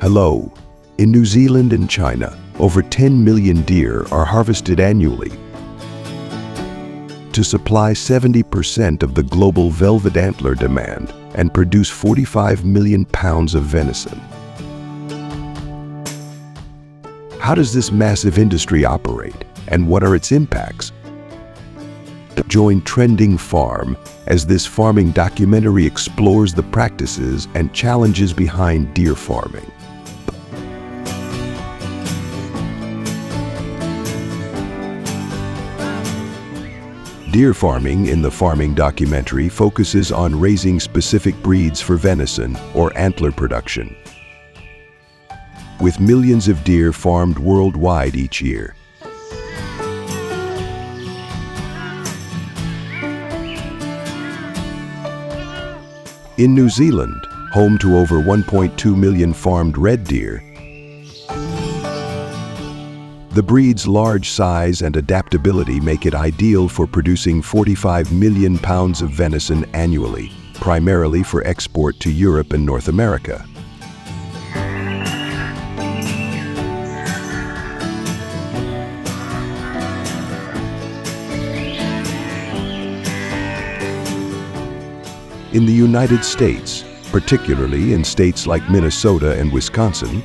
Hello. In New Zealand and China, over 10 million deer are harvested annually to supply 70% of the global velvet antler demand and produce 45 million pounds of venison. How does this massive industry operate, and what are its impacts? Join Trending Farm as this farming documentary explores the practices and challenges behind deer farming. Deer farming in the farming documentary focuses on raising specific breeds for venison or antler production. With millions of deer farmed worldwide each year. In New Zealand, home to over 1.2 million farmed red deer, the breed's large size and adaptability make it ideal for producing 45 million pounds of venison annually, primarily for export to Europe and North America. In the United States, particularly in states like Minnesota and Wisconsin,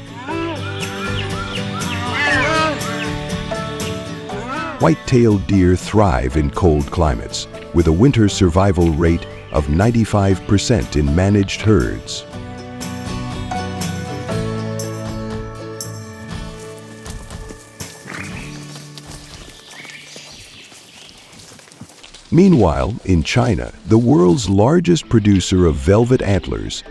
white-tailed deer thrive in cold climates, with a winter survival rate of 95% in managed herds. Meanwhile, in China, the world's largest producer of velvet antlers,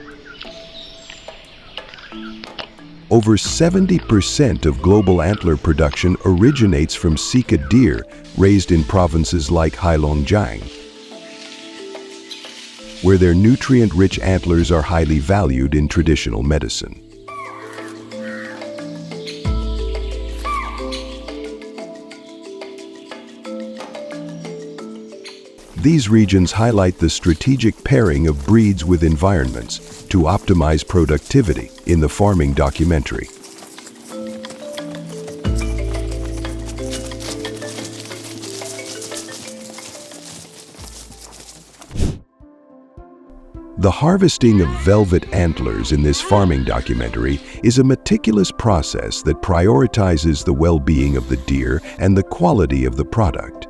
over 70% of global antler production originates from Sika deer raised in provinces like Heilongjiang, where their nutrient-rich antlers are highly valued in traditional medicine. These regions highlight the strategic pairing of breeds with environments to optimize productivity in the farming documentary. The harvesting of velvet antlers in this farming documentary is a meticulous process that prioritizes the well-being of the deer and the quality of the product.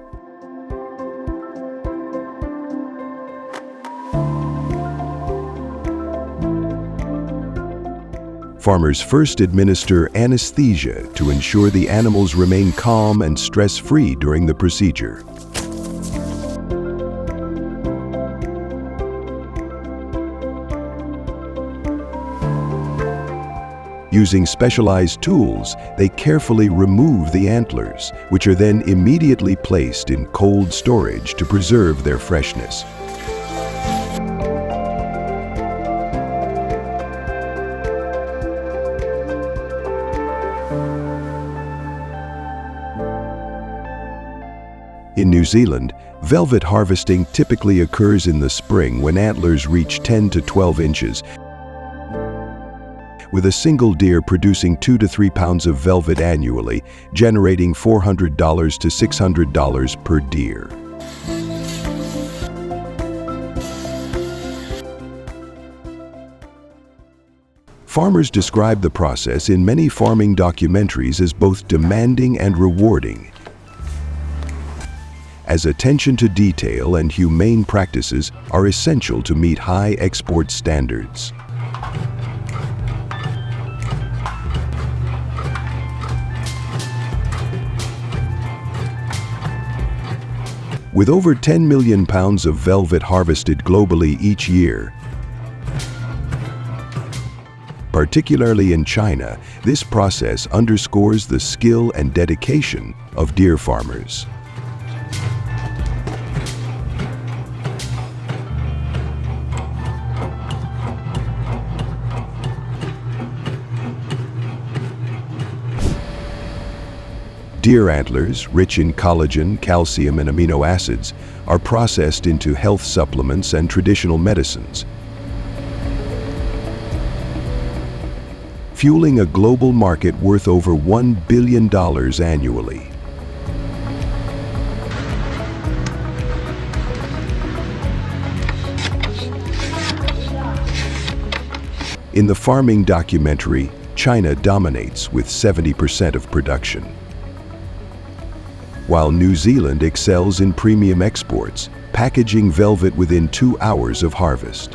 Farmers first administer anesthesia to ensure the animals remain calm and stress-free during the procedure. Using specialized tools, they carefully remove the antlers, which are then immediately placed in cold storage to preserve their freshness. In New Zealand, velvet harvesting typically occurs in the spring when antlers reach 10 to 12 inches, with a single deer producing 2 to 3 pounds of velvet annually, generating $400 to $600 per deer. Farmers describe the process in many farming documentaries as both demanding and rewarding, as attention to detail and humane practices are essential to meet high export standards. With over 10 million pounds of velvet harvested globally each year, particularly in China, this process underscores the skill and dedication of deer farmers. Deer antlers, rich in collagen, calcium, and amino acids, are processed into health supplements and traditional medicines. fueling a global market worth over $1 billion annually. In the farming documentary, China dominates with 70% of production, while New Zealand excels in premium exports, packaging velvet within 2 hours of harvest.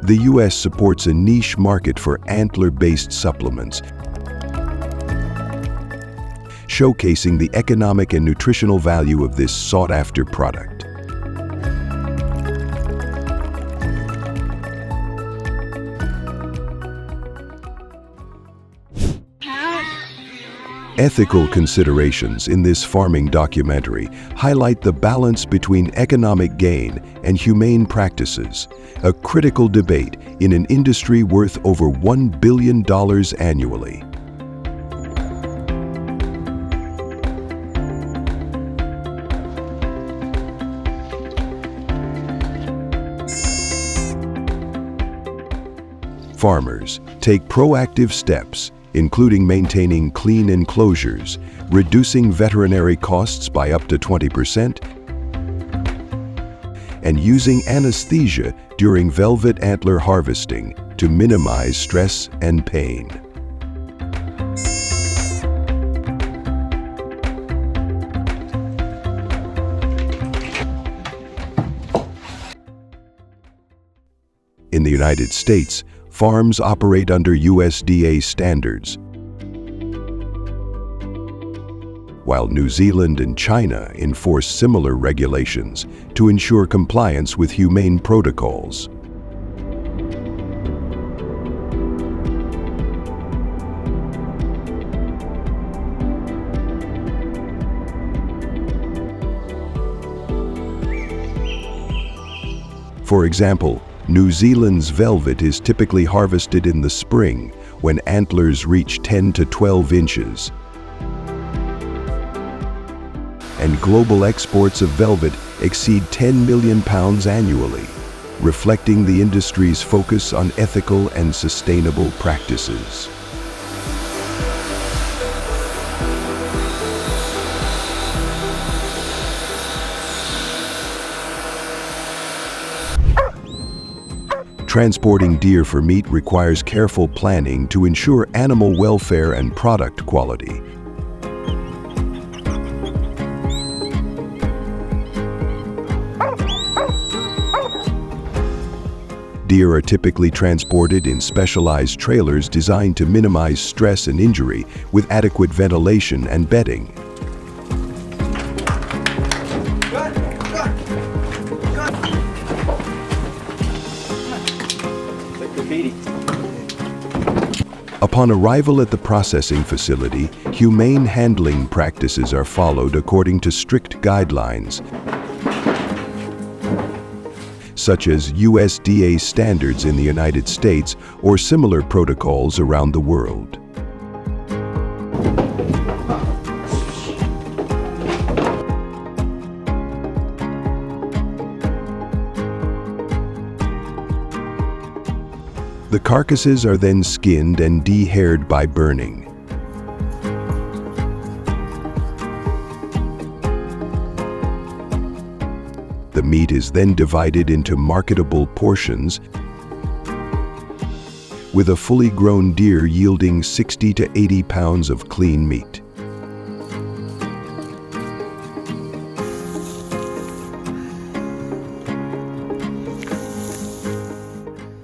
The U.S. supports a niche market for antler-based supplements, showcasing the economic and nutritional value of this sought-after product. Ethical considerations in this farming documentary highlight the balance between economic gain and humane practices, a critical debate in an industry worth over $1 billion annually. Farmers take proactive steps, including maintaining clean enclosures, reducing veterinary costs by up to 20%, and using anesthesia during velvet antler harvesting to minimize stress and pain. In the United States, farms operate under USDA standards, while New Zealand and China enforce similar regulations to ensure compliance with humane protocols. For example, New Zealand's velvet is typically harvested in the spring when antlers reach 10 to 12 inches. And global exports of velvet exceed 10 million pounds annually, reflecting the industry's focus on ethical and sustainable practices. Transporting deer for meat requires careful planning to ensure animal welfare and product quality. Deer are typically transported in specialized trailers designed to minimize stress and injury with adequate ventilation and bedding. Upon arrival at the processing facility, humane handling practices are followed according to strict guidelines, such as USDA standards in the United States or similar protocols around the world. The carcasses are then skinned and de-haired by burning. The meat is then divided into marketable portions, with a fully grown deer yielding 60 to 80 pounds of clean meat.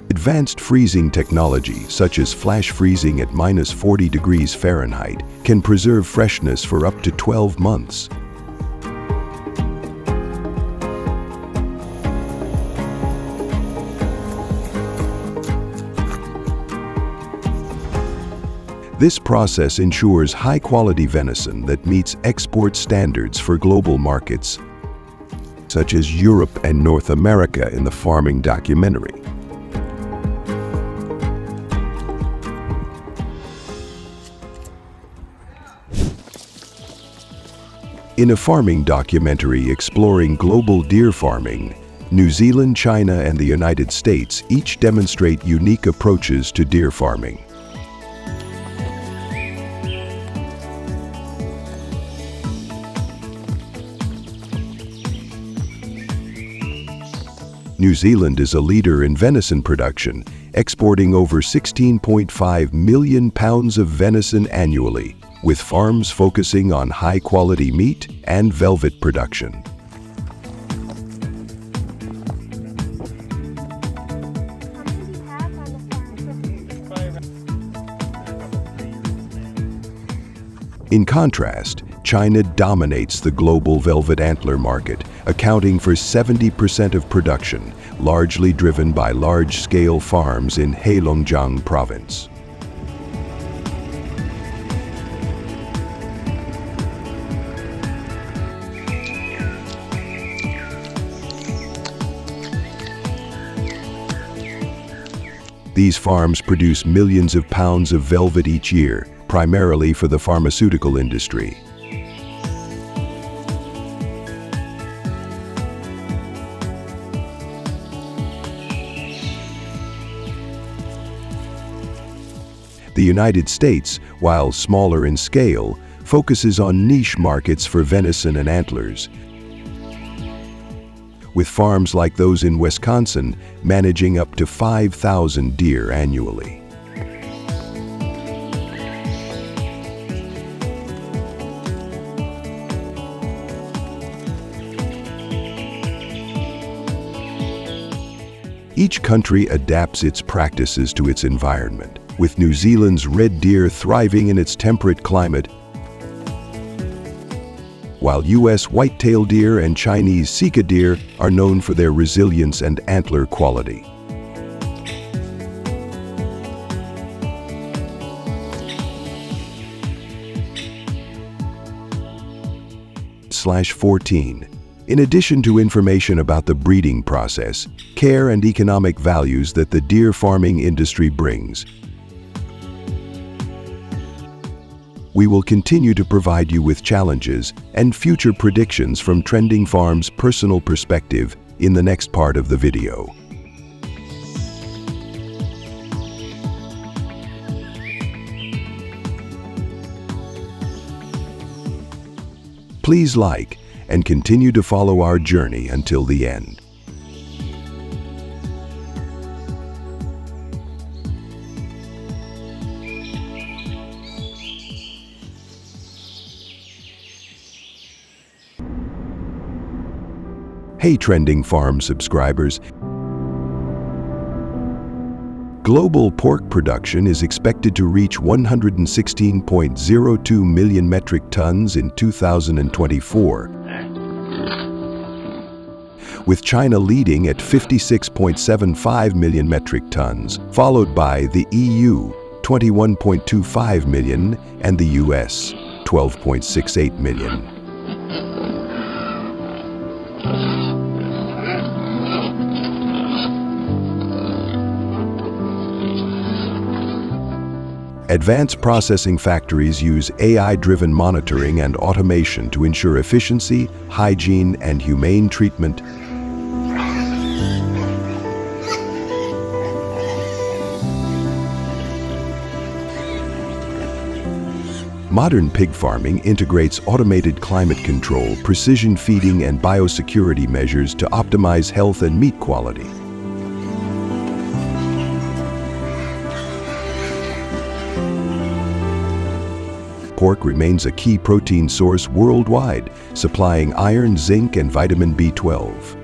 Advanced freezing technology, such as flash freezing at -40 degrees Fahrenheit, can preserve freshness for up to 12 months. This process ensures high-quality venison that meets export standards for global markets, such as Europe and North America in the farming documentary. In a farming documentary exploring global deer farming, New Zealand, China, and the United States each demonstrate unique approaches to deer farming. New Zealand is a leader in venison production, exporting over 16.5 million pounds of venison annually, with farms focusing on high-quality meat and velvet production. In contrast, China dominates the global velvet antler market, accounting for 70% of production, largely driven by large-scale farms in Heilongjiang province. These farms produce millions of pounds of velvet each year, primarily for the pharmaceutical industry. The United States, while smaller in scale, focuses on niche markets for venison and antlers, with farms like those in Wisconsin managing up to 5,000 deer annually. Each country adapts its practices to its environment, with New Zealand's red deer thriving in its temperate climate, while U.S. white-tailed deer and Chinese Sika deer are known for their resilience and antler quality. /14. In addition to information about the breeding process, care and economic values that the deer farming industry brings, we will continue to provide you with challenges and future predictions from Trending Farm's personal perspective in the next part of the video. Please like and continue to follow our journey until the end. Hey Trending Farm subscribers! Global pork production is expected to reach 116.02 million metric tons in 2024, with China leading at 56.75 million metric tons, followed by the EU, 21.25 million, and the US, 12.68 million. Advanced processing factories use AI-driven monitoring and automation to ensure efficiency, hygiene, and humane treatment. Modern pig farming integrates automated climate control, precision feeding, and biosecurity measures to optimize health and meat quality. Pork remains a key protein source worldwide, supplying iron, zinc, and vitamin B12.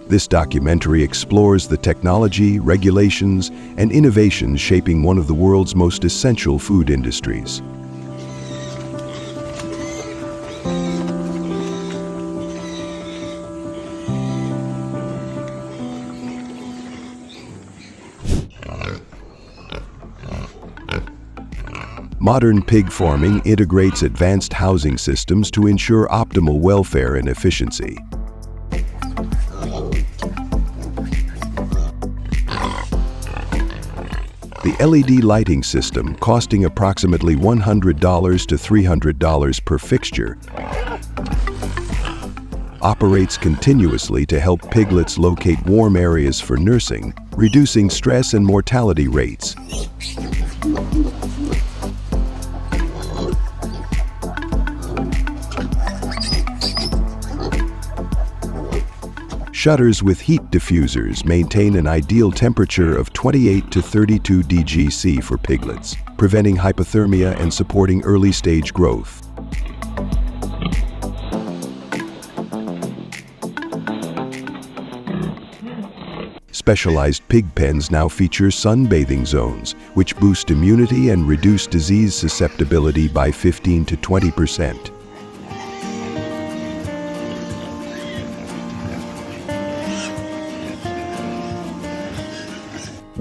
This documentary explores the technology, regulations, and innovations shaping one of the world's most essential food industries. Modern pig farming integrates advanced housing systems to ensure optimal welfare and efficiency. The LED lighting system, costing approximately $100 to $300 per fixture, operates continuously to help piglets locate warm areas for nursing, reducing stress and mortality rates. Shutters with heat diffusers maintain an ideal temperature of 28 to 32 degC for piglets, preventing hypothermia and supporting early-stage growth. Specialized pig pens now feature sunbathing zones, which boost immunity and reduce disease susceptibility by 15 to 20%.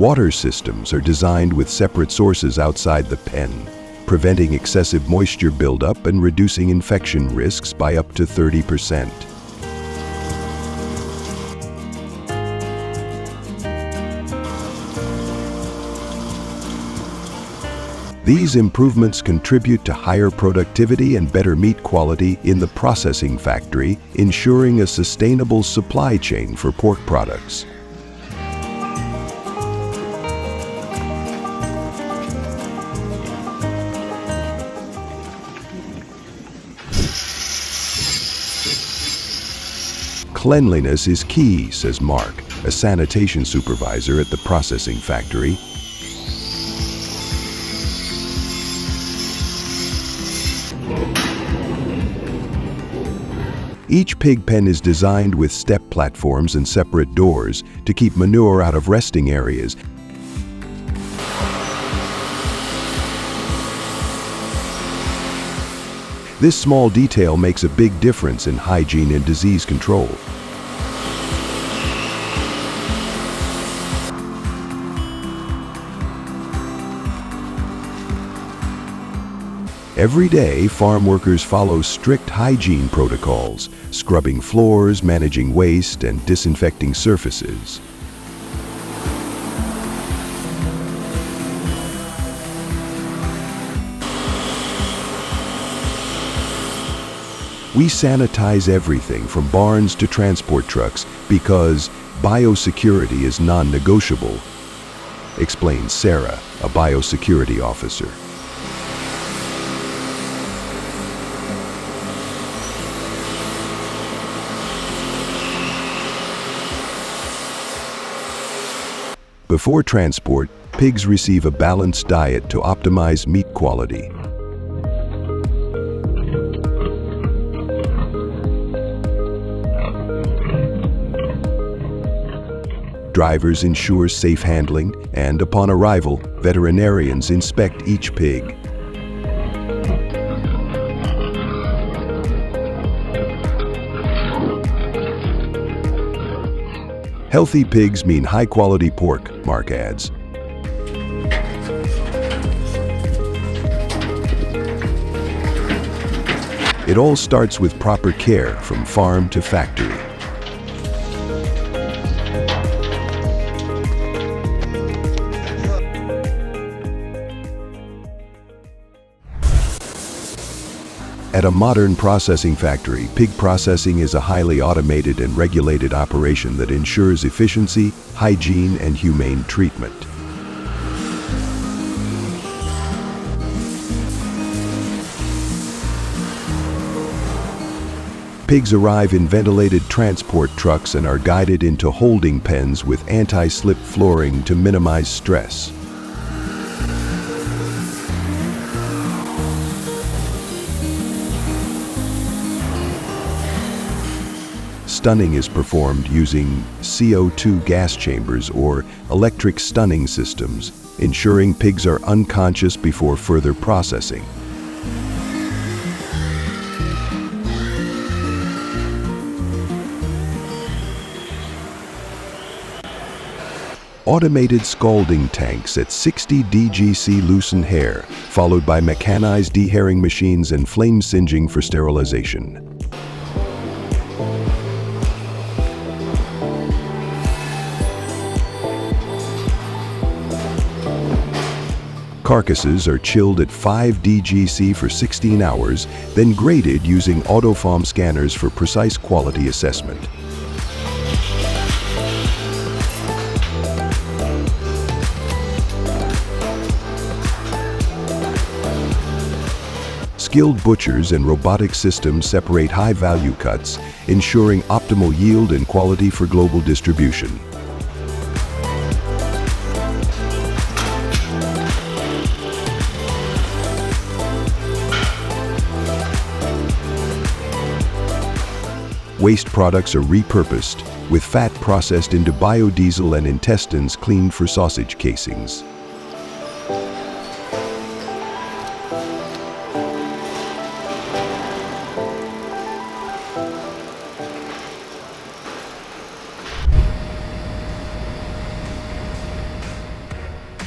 Water systems are designed with separate sources outside the pen, preventing excessive moisture buildup and reducing infection risks by up to 30%. These improvements contribute to higher productivity and better meat quality in the processing factory, ensuring a sustainable supply chain for pork products. Cleanliness is key, says Mark, a sanitation supervisor at the processing factory. Each pig pen is designed with step platforms and separate doors to keep manure out of resting areas. This small detail makes a big difference in hygiene and disease control. Every day, farm workers follow strict hygiene protocols, scrubbing floors, managing waste, and disinfecting surfaces. We sanitize everything from barns to transport trucks because biosecurity is non-negotiable, explains Sarah, a biosecurity officer. Before transport, pigs receive a balanced diet to optimize meat quality. Drivers ensure safe handling, and upon arrival, veterinarians inspect each pig. Healthy pigs mean high-quality pork, Mark adds. It all starts with proper care from farm to factory. At a modern processing factory, pig processing is a highly automated and regulated operation that ensures efficiency, hygiene, and humane treatment. Pigs arrive in ventilated transport trucks and are guided into holding pens with anti-slip flooring to minimize stress. Stunning is performed using CO2 gas chambers or electric stunning systems, ensuring pigs are unconscious before further processing. Automated scalding tanks at 60 degC loosen hair, followed by mechanized dehairing machines and flame singeing for sterilization. Carcasses are chilled at 5 degrees for 16 hours, then graded using autofarm scanners for precise quality assessment. Skilled butchers and robotic systems separate high-value cuts, ensuring optimal yield and quality for global distribution. Waste products are repurposed, with fat processed into biodiesel and intestines cleaned for sausage casings.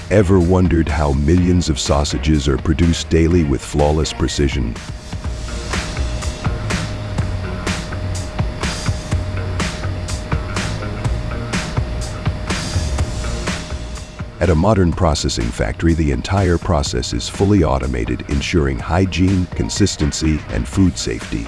Ever wondered how millions of sausages are produced daily with flawless precision? At a modern processing factory, the entire process is fully automated, ensuring hygiene, consistency, and food safety.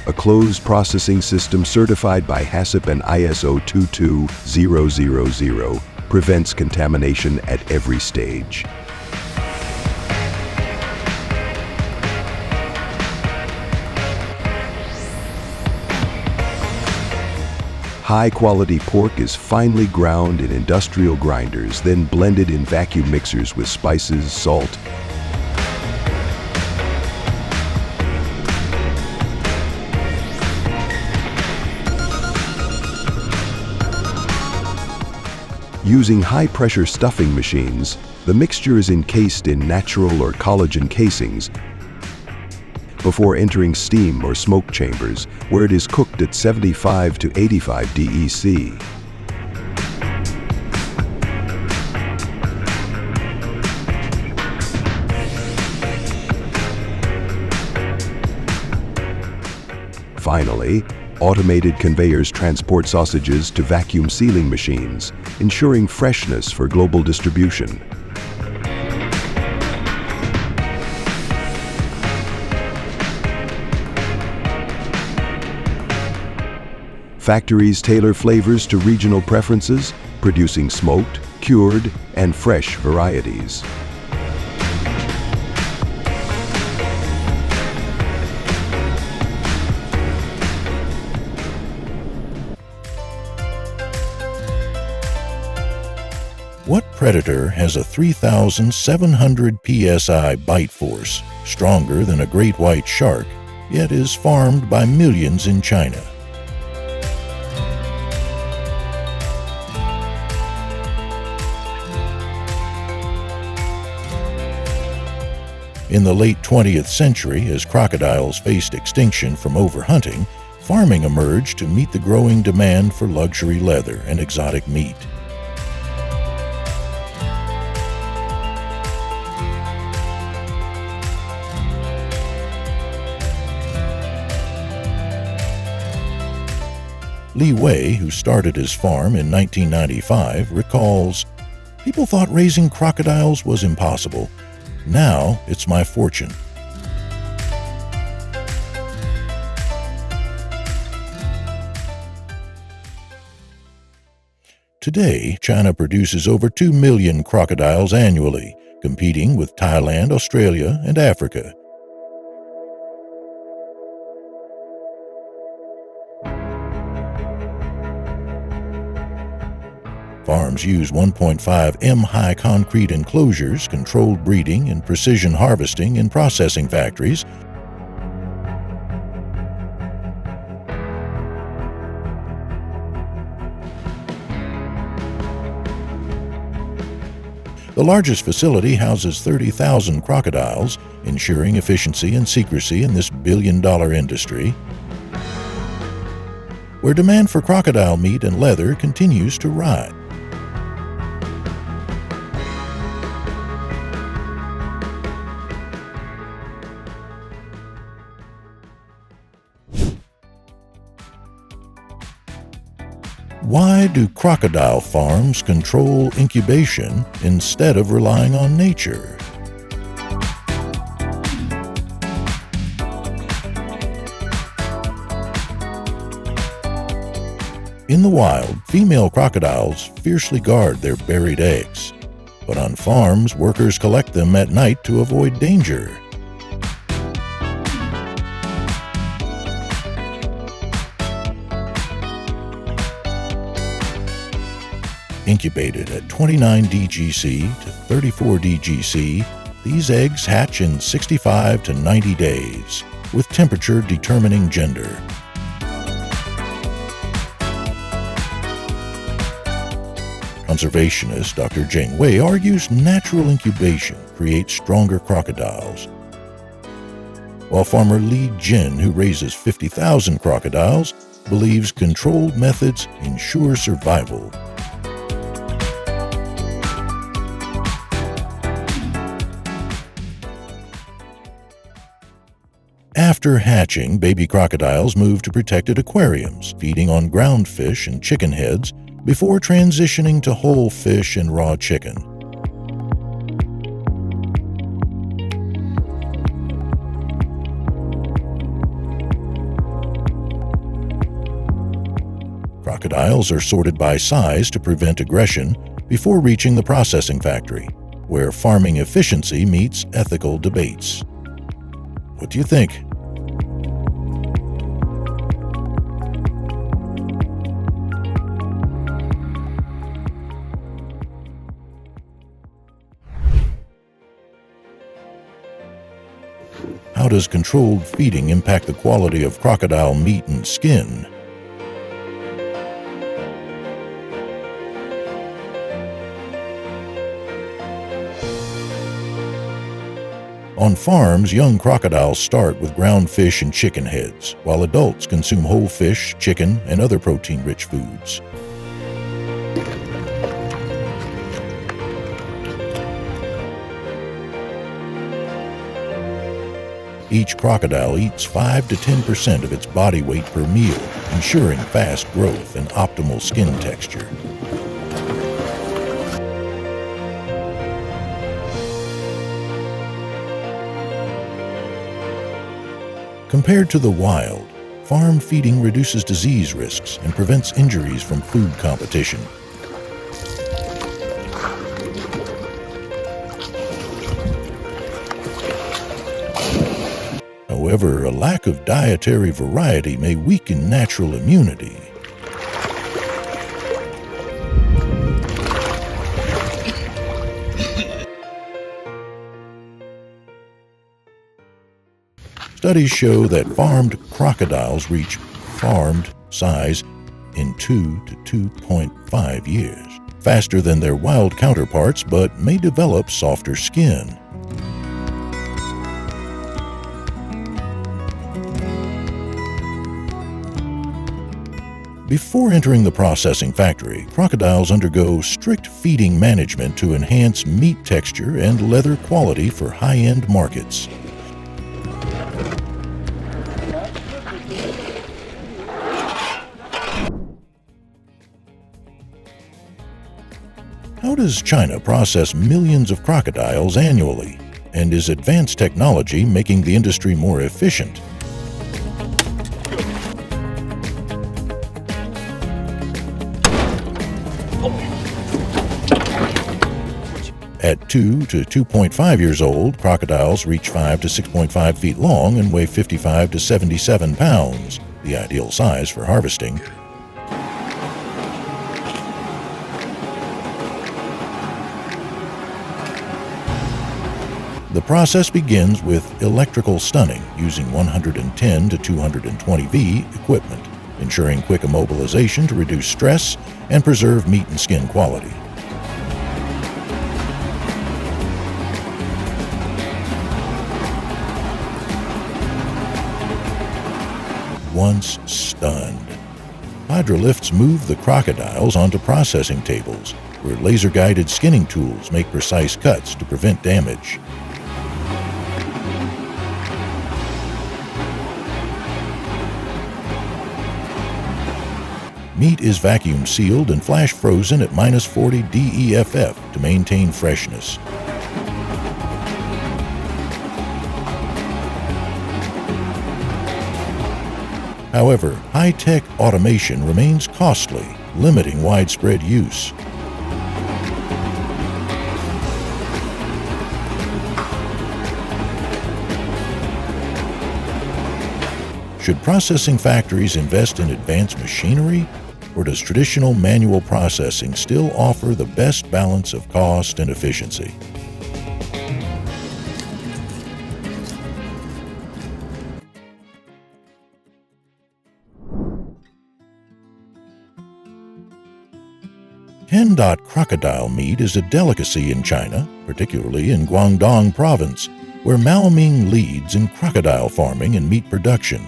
A closed processing system certified by HACCP and ISO 22000 prevents contamination at every stage. High-quality pork is finely ground in industrial grinders, then blended in vacuum mixers with spices, salt, Using high-pressure stuffing machines, the mixture is encased in natural or collagen casings before entering steam or smoke chambers, where it is cooked at 75 to 85 DEC. Finally, automated conveyors transport sausages to vacuum sealing machines, ensuring freshness for global distribution. Factories tailor flavors to regional preferences, producing smoked, cured, and fresh varieties. What predator has a 3,700 psi bite force, stronger than a great white shark, yet is farmed by millions in China? In the late 20th century, as crocodiles faced extinction from overhunting, farming emerged to meet the growing demand for luxury leather and exotic meat. Li Wei, who started his farm in 1995, recalls, "People thought raising crocodiles was impossible. Now it's my fortune." Today, China produces over 2 million crocodiles annually, competing with Thailand, Australia, and Africa. Farms use 1.5 m high concrete enclosures, controlled breeding, and precision harvesting in processing factories. The largest facility houses 30,000 crocodiles, ensuring efficiency and secrecy in this billion-dollar industry, where demand for crocodile meat and leather continues to rise. Why do crocodile farms control incubation instead of relying on nature? In the wild, female crocodiles fiercely guard their buried eggs, but on farms, workers collect them at night to avoid danger. Incubated at 29 DGC to 34 DGC, these eggs hatch in 65 to 90 days, with temperature determining gender. Conservationist Dr. Jing Wei argues natural incubation creates stronger crocodiles, while farmer Li Jin, who raises 50,000 crocodiles, believes controlled methods ensure survival. After hatching, baby crocodiles move to protected aquariums, feeding on ground fish and chicken heads, before transitioning to whole fish and raw chicken. Crocodiles are sorted by size to prevent aggression before reaching the processing factory, where farming efficiency meets ethical debates. What do you think? How does controlled feeding impact the quality of crocodile meat and skin? On farms, young crocodiles start with ground fish and chicken heads, while adults consume whole fish, chicken, and other protein-rich foods. Each crocodile eats 5 to 10% of its body weight per meal, ensuring fast growth and optimal skin texture. Compared to the wild, farm feeding reduces disease risks and prevents injuries from food competition. However, a lack of dietary variety may weaken natural immunity. Studies show that farmed crocodiles reach farmed size in 2 to 2.5 years, faster than their wild counterparts, but may develop softer skin. Before entering the processing factory, crocodiles undergo strict feeding management to enhance meat texture and leather quality for high-end markets. How does China process millions of crocodiles annually? And is advanced technology making the industry more efficient? At 2 to 2.5 years old, crocodiles reach 5 to 6.5 feet long and weigh 55 to 77 pounds, the ideal size for harvesting. The process begins with electrical stunning using 110 to 220 V equipment, ensuring quick immobilization to reduce stress and preserve meat and skin quality. Once stunned, hydrolifts move the crocodiles onto processing tables, where laser-guided skinning tools make precise cuts to prevent damage. Meat is vacuum sealed and flash frozen at -40 DEFF to maintain freshness. However, high-tech automation remains costly, limiting widespread use. Should processing factories invest in advanced machinery, or does traditional manual processing still offer the best balance of cost and efficiency? Hen-dot crocodile meat is a delicacy in China, particularly in Guangdong province, where Maoming leads in crocodile farming and meat production.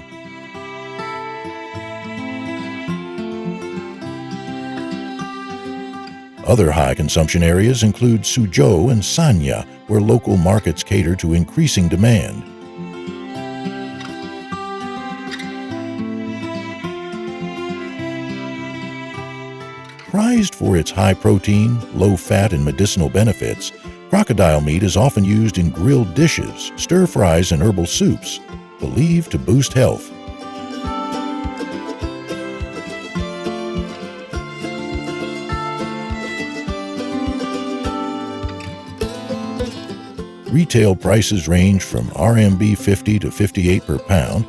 Other high-consumption areas include Suzhou and Sanya, where local markets cater to increasing demand. Prized for its high protein, low fat, and medicinal benefits, crocodile meat is often used in grilled dishes, stir-fries, and herbal soups, believed to boost health. Retail prices range from RMB 50 to 58 per pound,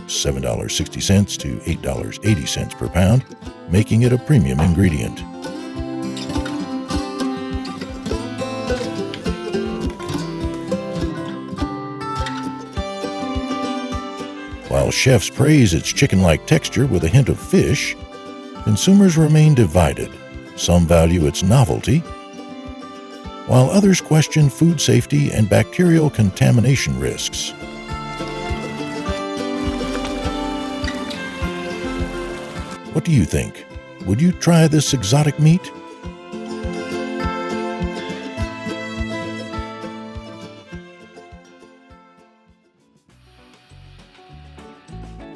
$7.60 to $8.80 per pound, making it a premium ingredient. While chefs praise its chicken-like texture with a hint of fish, consumers remain divided. Some value its novelty, while others question food safety and bacterial contamination risks. What do you think? Would you try this exotic meat?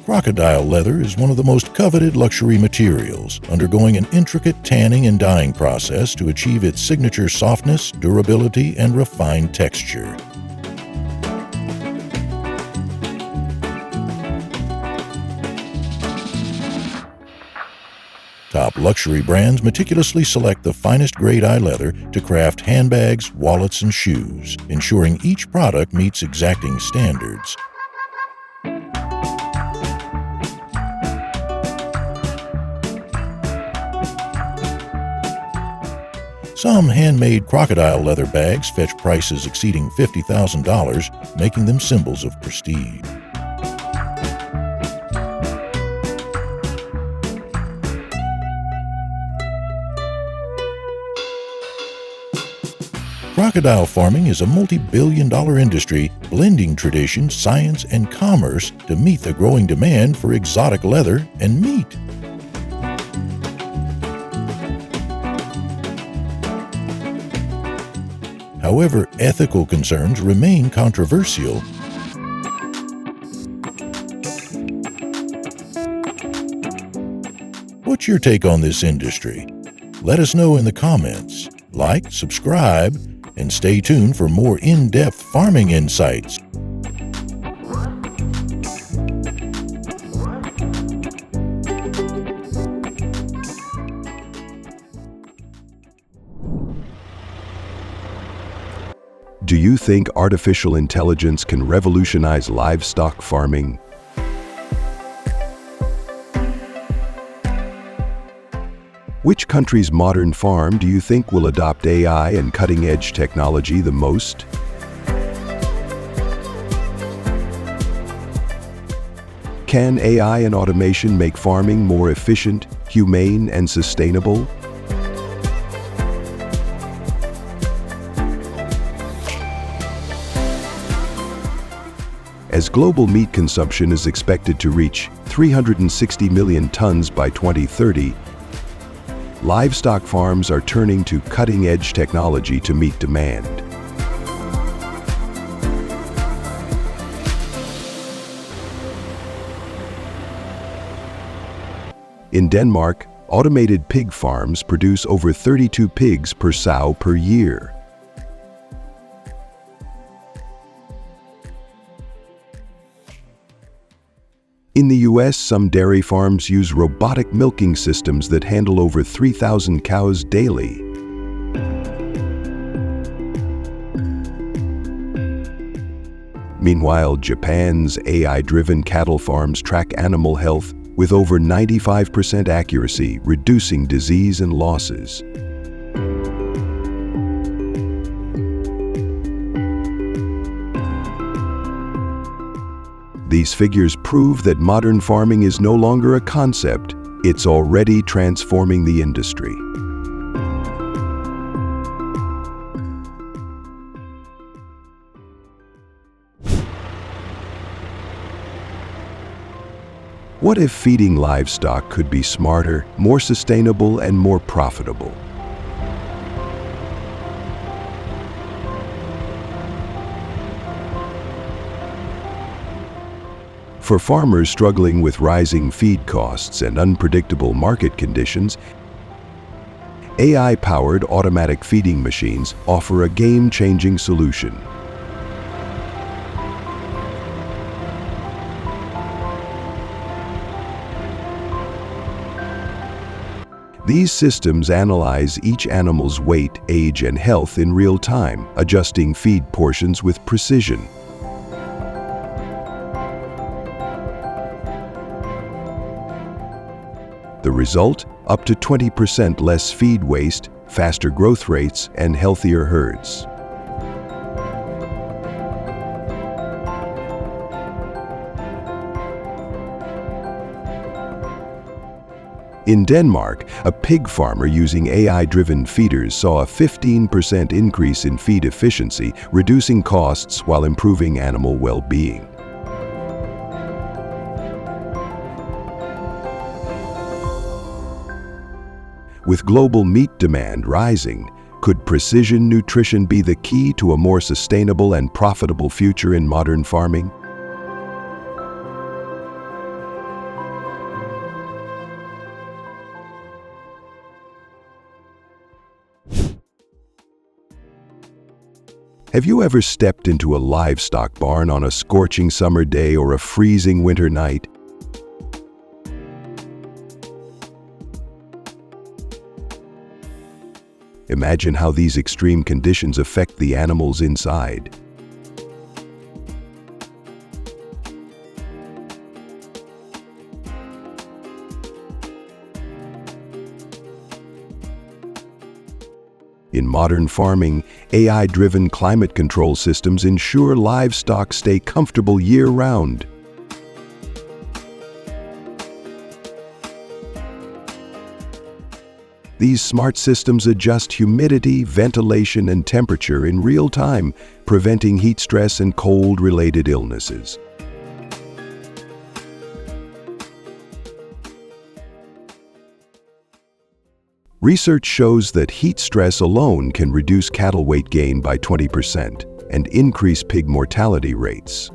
Crocodile leather is one of the most coveted luxury materials, undergoing an intricate tanning and dyeing process to achieve its signature softness, durability, and refined texture. Top luxury brands meticulously select the finest grade eye leather to craft handbags, wallets, and shoes, ensuring each product meets exacting standards. Some handmade crocodile leather bags fetch prices exceeding $50,000, making them symbols of prestige. Crocodile farming is a multi-billion-dollar industry blending tradition, science, and commerce to meet the growing demand for exotic leather and meat. However, ethical concerns remain controversial. What's your take on this industry? Let us know in the comments. Like, subscribe, and stay tuned for more in-depth farming insights. Do you think artificial intelligence can revolutionize livestock farming? Which country's modern farm do you think will adopt AI and cutting-edge technology the most? Can AI and automation make farming more efficient, humane, and sustainable? As global meat consumption is expected to reach 360 million tons by 2030, livestock farms are turning to cutting-edge technology to meet demand. In Denmark, Automated pig farms produce over 32 pigs per sow per year. In the US, some dairy farms use robotic milking systems that handle over 3,000 cows daily. Meanwhile, Japan's AI-driven cattle farms track animal health with over 95% accuracy, reducing disease and losses. These figures prove that modern farming is no longer a concept, it's already transforming the industry. What if feeding livestock could be smarter, more sustainable, and more profitable? For farmers struggling with rising feed costs and unpredictable market conditions, AI-powered automatic feeding machines offer a game-changing solution. These systems analyze each animal's weight, age, and health in real time, adjusting feed portions with precision. The result? Up to 20% less feed waste, faster growth rates, and healthier herds. In Denmark, a pig farmer using AI-driven feeders saw a 15% increase in feed efficiency, reducing costs while improving animal well-being. With global meat demand rising, could precision nutrition be the key to a more sustainable and profitable future in modern farming? Have you ever stepped into a livestock barn on a scorching summer day or a freezing winter night? Imagine how these extreme conditions affect the animals inside. In modern farming, AI-driven climate control systems ensure livestock stay comfortable year-round. These smart systems adjust humidity, ventilation, and temperature in real time, preventing heat stress and cold-related illnesses. Research shows that heat stress alone can reduce cattle weight gain by 20% and increase pig mortality rates.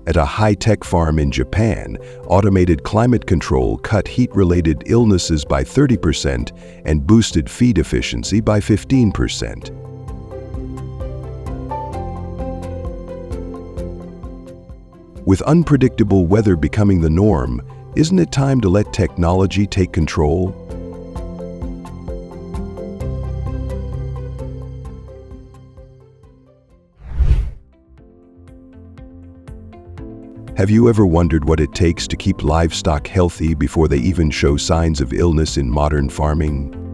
At a high-tech farm in Japan, automated climate control cut heat-related illnesses by 30% and boosted feed efficiency by 15%. With unpredictable weather becoming the norm, isn't it time to let technology take control? Have you ever wondered what it takes to keep livestock healthy before they even show signs of illness in modern farming?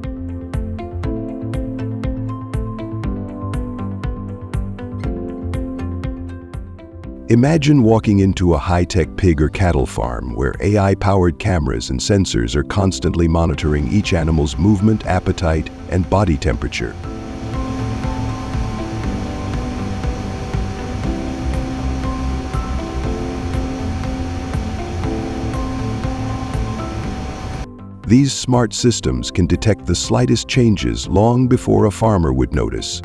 Imagine walking into a high-tech pig or cattle farm where AI-powered cameras and sensors are constantly monitoring each animal's movement, appetite, and body temperature. These smart systems can detect the slightest changes long before a farmer would notice.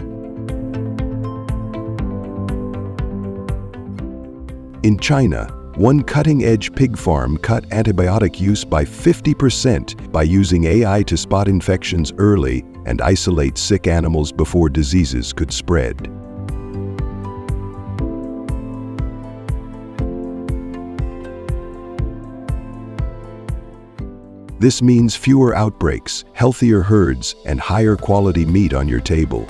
In China, one cutting-edge pig farm cut antibiotic use by 50% by using AI to spot infections early and isolate sick animals before diseases could spread. This means fewer outbreaks, healthier herds, and higher quality meat on your table.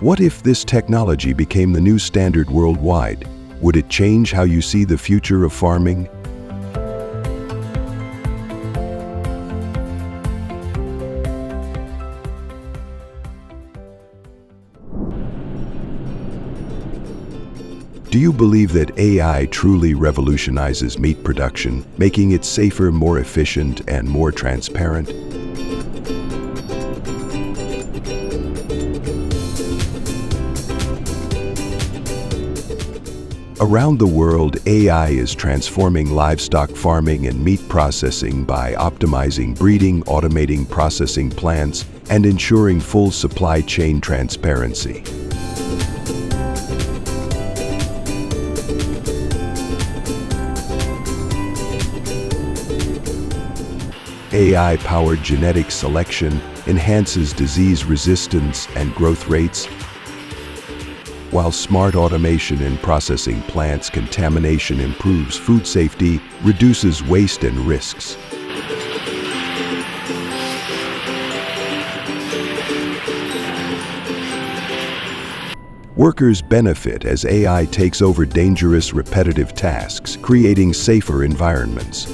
What if this technology became the new standard worldwide? Would it change how you see the future of farming? Do you believe that AI truly revolutionizes meat production, making it safer, more efficient, and more transparent? Around the world, AI is transforming livestock farming and meat processing by optimizing breeding, automating processing plants, and ensuring full supply chain transparency. AI-powered genetic selection enhances disease resistance and growth rates, while smart automation in processing plants contamination improves food safety, reduces waste and risks. Workers benefit as AI takes over dangerous, repetitive tasks, creating safer environments.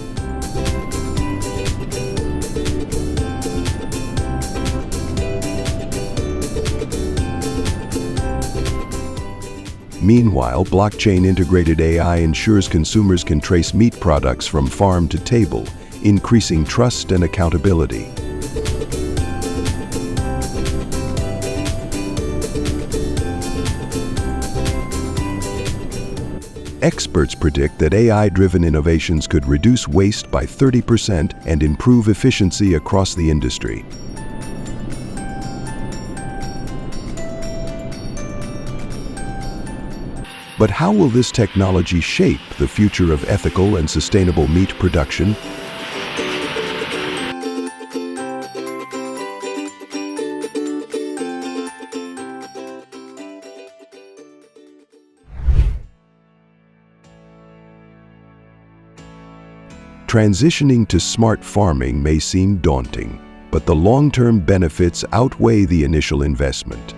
Meanwhile, blockchain-integrated AI ensures consumers can trace meat products from farm to table, increasing trust and accountability. Experts predict that AI-driven innovations could reduce waste by 30% and improve efficiency across the industry. But how will this technology shape the future of ethical and sustainable meat production? Transitioning to smart farming may seem daunting, but the long-term benefits outweigh the initial investment.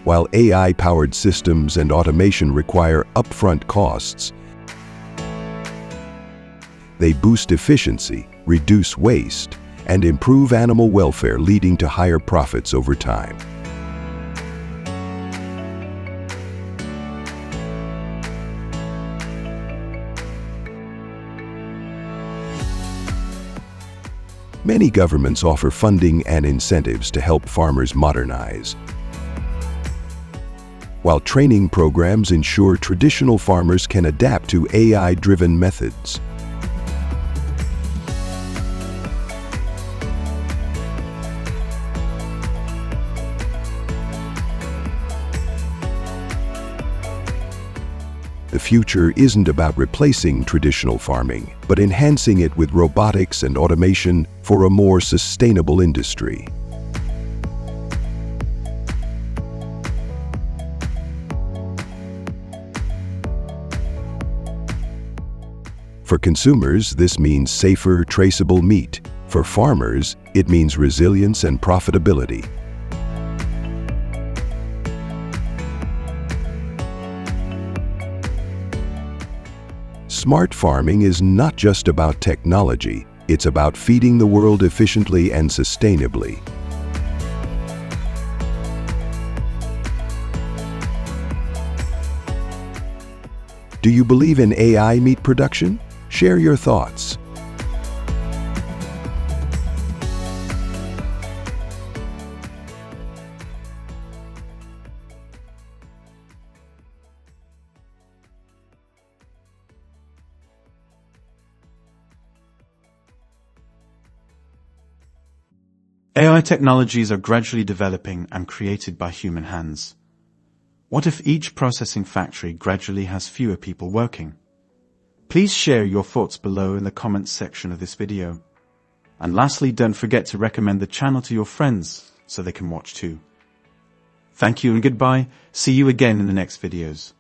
While AI-powered systems and automation require upfront costs, they boost efficiency, reduce waste, and improve animal welfare, leading to higher profits over time. Many governments offer funding and incentives to help farmers modernize, while training programs ensure traditional farmers can adapt to AI-driven methods. The future isn't about replacing traditional farming, but enhancing it with robotics and automation for a more sustainable industry. For consumers, this means safer, traceable meat. For farmers, it means resilience and profitability. Smart farming is not just about technology, it's about feeding the world efficiently and sustainably. Do you believe in AI meat production? Share your thoughts. AI technologies are gradually developing and created by human hands. What if each processing factory gradually has fewer people working? Please share your thoughts below in the comments section of this video. And lastly, don't forget to recommend the channel to your friends so they can watch too. Thank you and goodbye. See you again in the next videos.